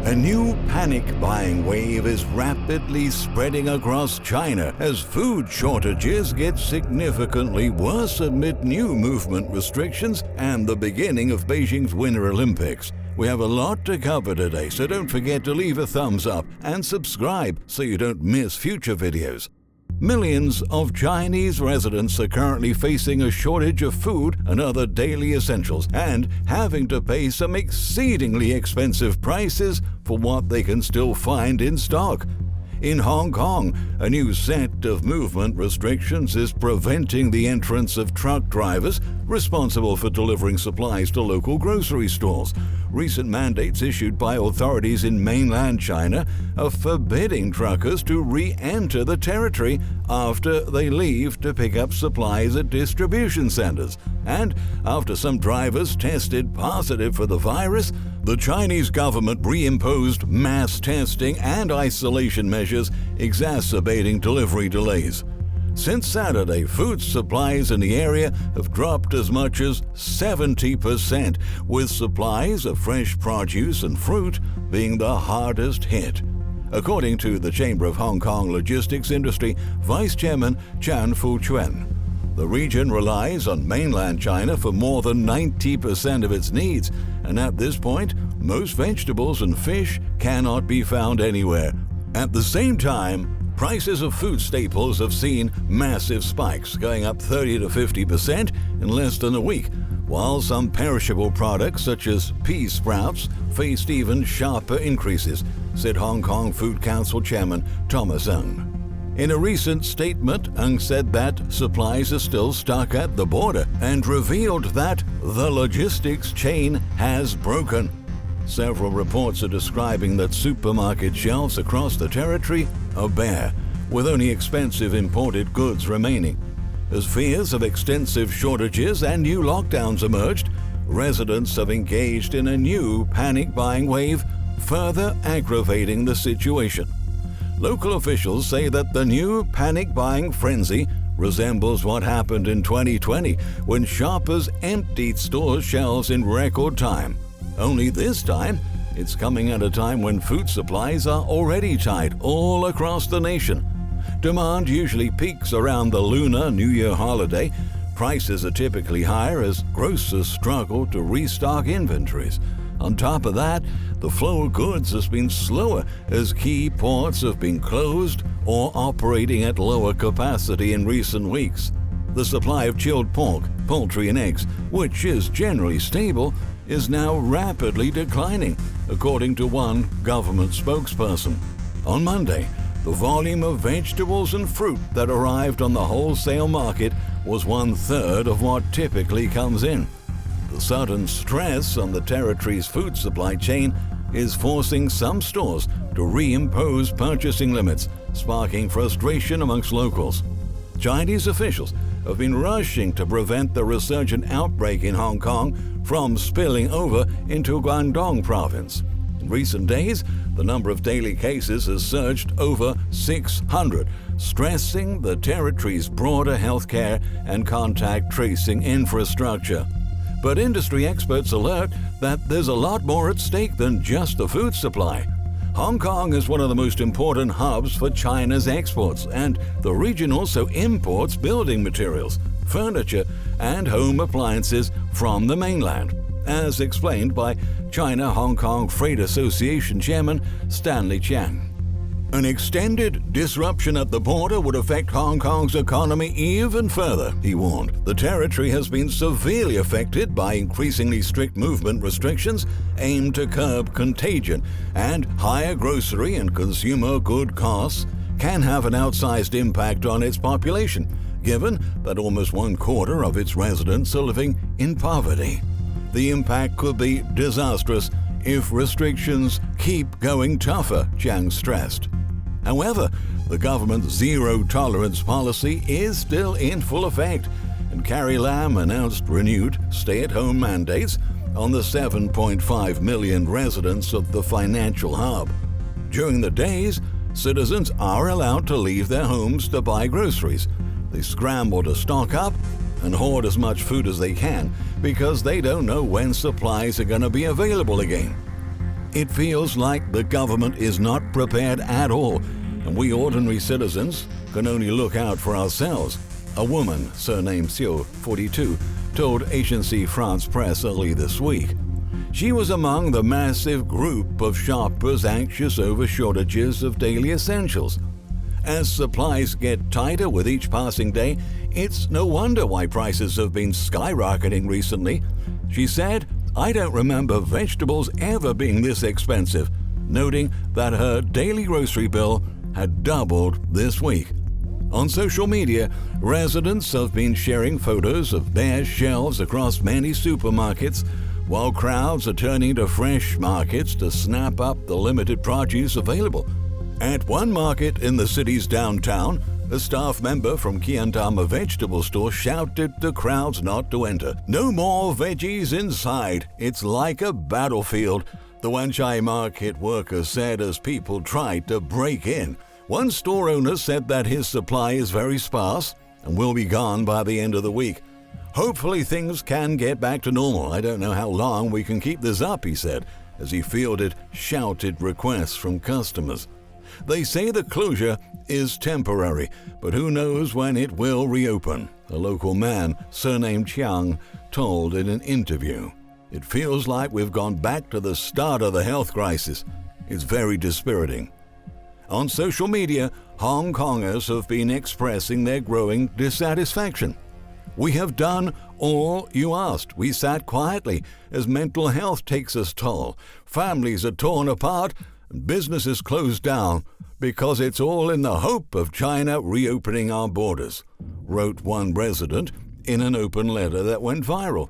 A new panic buying wave is rapidly spreading across China as food shortages get significantly worse amid new movement restrictions and the beginning of Beijing's Winter Olympics. We have a lot to cover today, so don't forget to leave a thumbs up and subscribe so you don't miss future videos. Millions of Chinese residents are currently facing a shortage of food and other daily essentials and having to pay some exceedingly expensive prices for what they can still find in stock. In Hong Kong, a new set of movement restrictions is preventing the entrance of truck drivers responsible for delivering supplies to local grocery stores. Recent mandates issued by authorities in mainland China are forbidding truckers to re-enter the territory after they leave to pick up supplies at distribution centers. And after some drivers tested positive for the virus, the Chinese government reimposed mass testing and isolation measures, exacerbating delivery delays. Since Saturday, food supplies in the area have dropped as much as 70%, with supplies of fresh produce and fruit being the hardest hit. According to the Chamber of Hong Kong Logistics Industry Vice Chairman Chan Fu-Chuen, the region relies on mainland China for more than 90% of its needs, and at this point, most vegetables and fish cannot be found anywhere. At the same time, prices of food staples have seen massive spikes, going up 30 to 50% in less than a week, while some perishable products such as pea sprouts faced even sharper increases, said Hong Kong Food Council Chairman Thomas Ng. In a recent statement, Ng said that supplies are still stuck at the border and revealed that the logistics chain has broken. Several reports are describing that supermarket shelves across the territory are bare, with only expensive imported goods remaining. As fears of extensive shortages and new lockdowns emerged, residents have engaged in a new panic buying wave, further aggravating the situation. Local officials say that the new panic buying frenzy resembles what happened in 2020 when shoppers emptied store shelves in record time. Only this time, it's coming at a time when food supplies are already tight all across the nation. Demand usually peaks around the Lunar New Year holiday. Prices are typically higher as grocers struggle to restock inventories. On top of that, the flow of goods has been slower as key ports have been closed or operating at lower capacity in recent weeks. The supply of chilled pork, poultry, and eggs, which is generally stable, is now rapidly declining, according to one government spokesperson. On Monday, the volume of vegetables and fruit that arrived on the wholesale market was 1/3 of what typically comes in. The sudden stress on the territory's food supply chain is forcing some stores to reimpose purchasing limits, sparking frustration amongst locals. Chinese officials have been rushing to prevent the resurgent outbreak in Hong Kong from spilling over into Guangdong province. In recent days, the number of daily cases has surged over 600, stressing the territory's broader healthcare and contact tracing infrastructure. But industry experts alert that there's a lot more at stake than just the food supply. Hong Kong is one of the most important hubs for China's exports, and the region also imports building materials, furniture, and home appliances from the mainland, as explained by China-Hong Kong Freight Association Chairman Stanley Chiang. An extended disruption at the border would affect Hong Kong's economy even further, he warned. The territory has been severely affected by increasingly strict movement restrictions aimed to curb contagion, and higher grocery and consumer good costs can have an outsized impact on its population, given that almost 1/4 of its residents are living in poverty. The impact could be disastrous if restrictions keep going tougher, Chiang stressed. However, the government's zero-tolerance policy is still in full effect, and Carrie Lam announced renewed stay-at-home mandates on the 7.5 million residents of the financial hub. During the days, citizens are allowed to leave their homes to buy groceries. They scramble to stock up and hoard as much food as they can because they don't know when supplies are going to be available again. It feels like the government is not prepared at all, and we ordinary citizens can only look out for ourselves. A woman, surnamed Xiu, 42, told Agency France Presse early this week. She was among the massive group of shoppers anxious over shortages of daily essentials. As supplies get tighter with each passing day, it's no wonder why prices have been skyrocketing recently. She said, "I don't remember vegetables ever being this expensive," noting that her daily grocery bill had doubled this week. On social media, residents have been sharing photos of bare shelves across many supermarkets, while crowds are turning to fresh markets to snap up the limited produce available. At one market in the city's downtown, a staff member from Qiantama vegetable store shouted to crowds not to enter. "No more veggies inside. It's like a battlefield," the Wanchai market worker said as people tried to break in. One store owner said that his supply is very sparse and will be gone by the end of the week. "Hopefully things can get back to normal. I don't know how long we can keep this up," he said, as he fielded shouted requests from customers. They say the closure is temporary, but who knows when it will reopen, a local man, surnamed Chiang, told in an interview. "It feels like we've gone back to the start of the health crisis. It's very dispiriting." On social media, Hong Kongers have been expressing their growing dissatisfaction. "We have done all you asked. We sat quietly as mental health takes its toll. Families are torn apart and businesses closed down because it's all in the hope of China reopening our borders," wrote one resident in an open letter that went viral.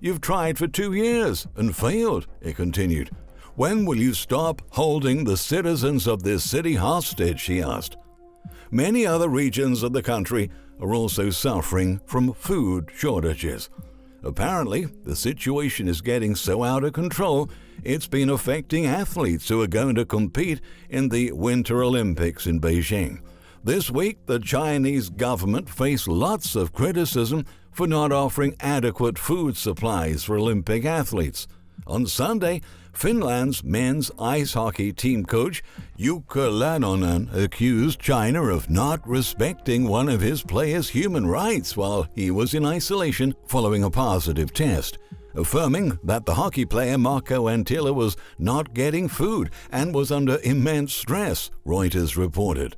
"You've tried for 2 years and failed," it continued. "When will you stop holding the citizens of this city hostage?" he asked. Many other regions of the country are also suffering from food shortages. Apparently, the situation is getting so out of control, it's been affecting athletes who are going to compete in the Winter Olympics in Beijing. This week, the Chinese government faced lots of criticism for not offering adequate food supplies for Olympic athletes. On Sunday, Finland's men's ice hockey team coach Jukka Lanonen accused China of not respecting one of his players' human rights while he was in isolation following a positive test, affirming that the hockey player Marco Antila was not getting food and was under immense stress, Reuters reported.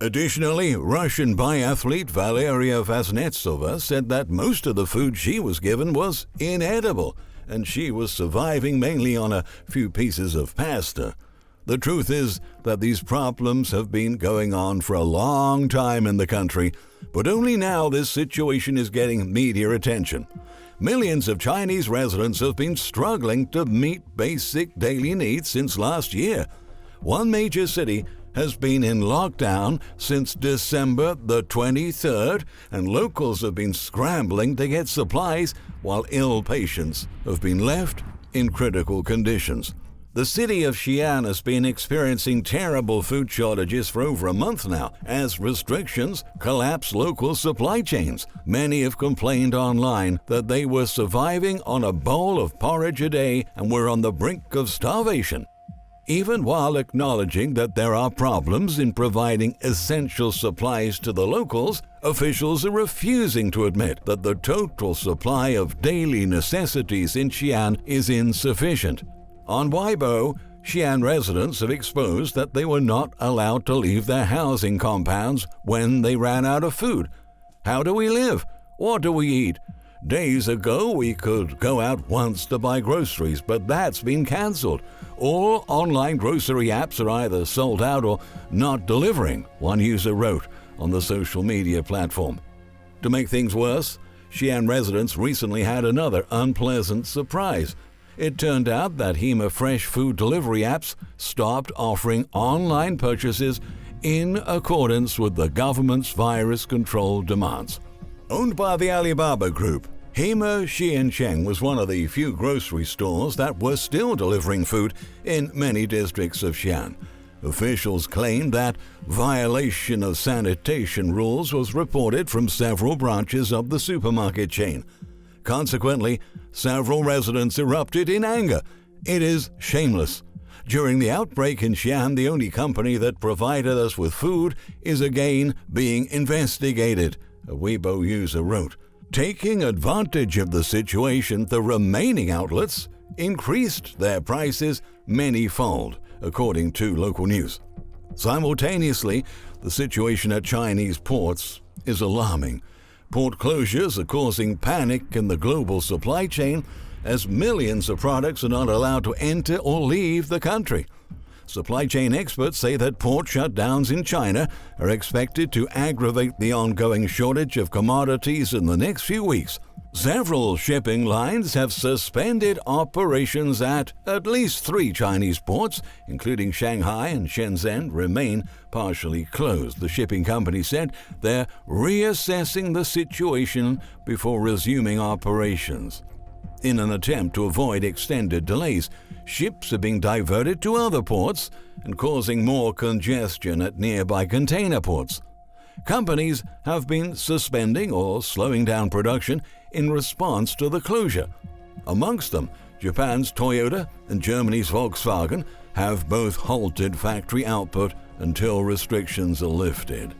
Additionally, Russian biathlete Valeria Vasnetsova said that most of the food she was given was inedible, and she was surviving mainly on a few pieces of pasta. The truth is that these problems have been going on for a long time in the country, but only now this situation is getting media attention. Millions of Chinese residents have been struggling to meet basic daily needs since last year. One major city has been in lockdown since December the 23rd, and locals have been scrambling to get supplies while ill patients have been left in critical conditions. The city of Xi'an has been experiencing terrible food shortages for over a month now as restrictions collapse local supply chains. Many have complained online that they were surviving on a bowl of porridge a day and were on the brink of starvation. Even while acknowledging that there are problems in providing essential supplies to the locals, officials are refusing to admit that the total supply of daily necessities in Xi'an is insufficient. On Weibo, Xi'an residents have exposed that they were not allowed to leave their housing compounds when they ran out of food. How do we live? What do we eat? Days ago, we could go out once to buy groceries, but that's been cancelled. All online grocery apps are either sold out or not delivering, one user wrote on the social media platform. To make things worse, Xi'an residents recently had another unpleasant surprise. It turned out that Hema fresh food delivery apps stopped offering online purchases in accordance with the government's virus control demands. Owned by the Alibaba Group, Hema Xiancheng was one of the few grocery stores that were still delivering food in many districts of Xi'an. Officials claimed that violation of sanitation rules was reported from several branches of the supermarket chain. Consequently, several residents erupted in anger. "It is shameless. During the outbreak in Xi'an, the only company that provided us with food is again being investigated, a Weibo user wrote. Taking advantage of the situation, the remaining outlets increased their prices many-fold, according to local news. Simultaneously, the situation at Chinese ports is alarming. Port closures are causing panic in the global supply chain as millions of products are not allowed to enter or leave the country. Supply chain experts say that port shutdowns in China are expected to aggravate the ongoing shortage of commodities in the next few weeks. Several shipping lines have suspended operations at least 3 Chinese ports, including Shanghai and Shenzhen, remain partially closed. The shipping company said they're reassessing the situation before resuming operations. In an attempt to avoid extended delays, ships are being diverted to other ports and causing more congestion at nearby container ports. Companies have been suspending or slowing down production in response to the closure. Amongst them, Japan's Toyota and Germany's Volkswagen have both halted factory output until restrictions are lifted.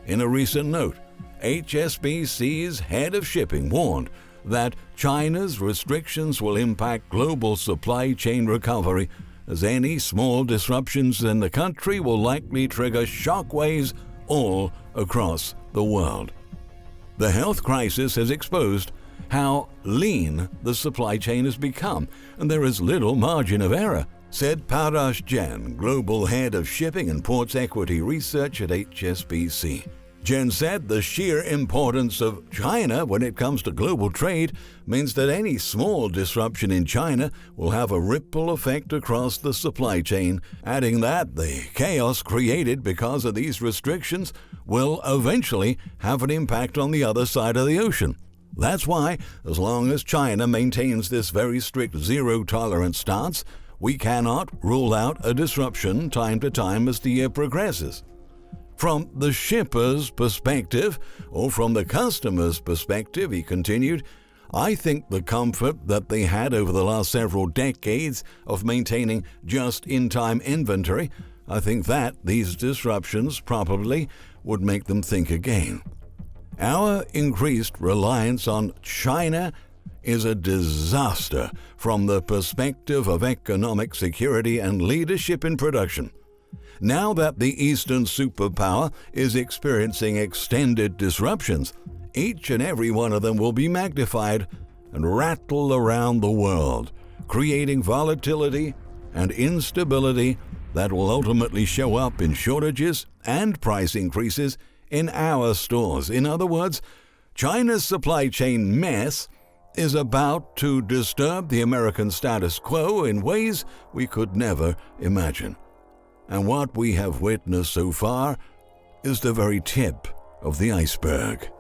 In a recent note, HSBC's head of shipping warned that China's restrictions will impact global supply chain recovery, as any small disruptions in the country will likely trigger shockwaves all across the world. The health crisis has exposed how lean the supply chain has become, and there is little margin of error, said Parash Jain, global head of shipping and ports equity research at HSBC. Jen said the sheer importance of China when it comes to global trade means that any small disruption in China will have a ripple effect across the supply chain, adding that the chaos created because of these restrictions will eventually have an impact on the other side of the ocean. That's why, as long as China maintains this very strict zero-tolerance stance, we cannot rule out a disruption time to time as the year progresses. From the shipper's perspective, or from the customer's perspective, he continued, I think the comfort that they had over the last several decades of maintaining just-in-time inventory, I think that these disruptions probably would make them think again. Our increased reliance on China is a disaster from the perspective of economic security and leadership in production. Now that the Eastern superpower is experiencing extended disruptions, each and every one of them will be magnified and rattle around the world, creating volatility and instability that will ultimately show up in shortages and price increases in our stores. In other words, China's supply chain mess is about to disturb the American status quo in ways we could never imagine. And what we have witnessed so far is the very tip of the iceberg.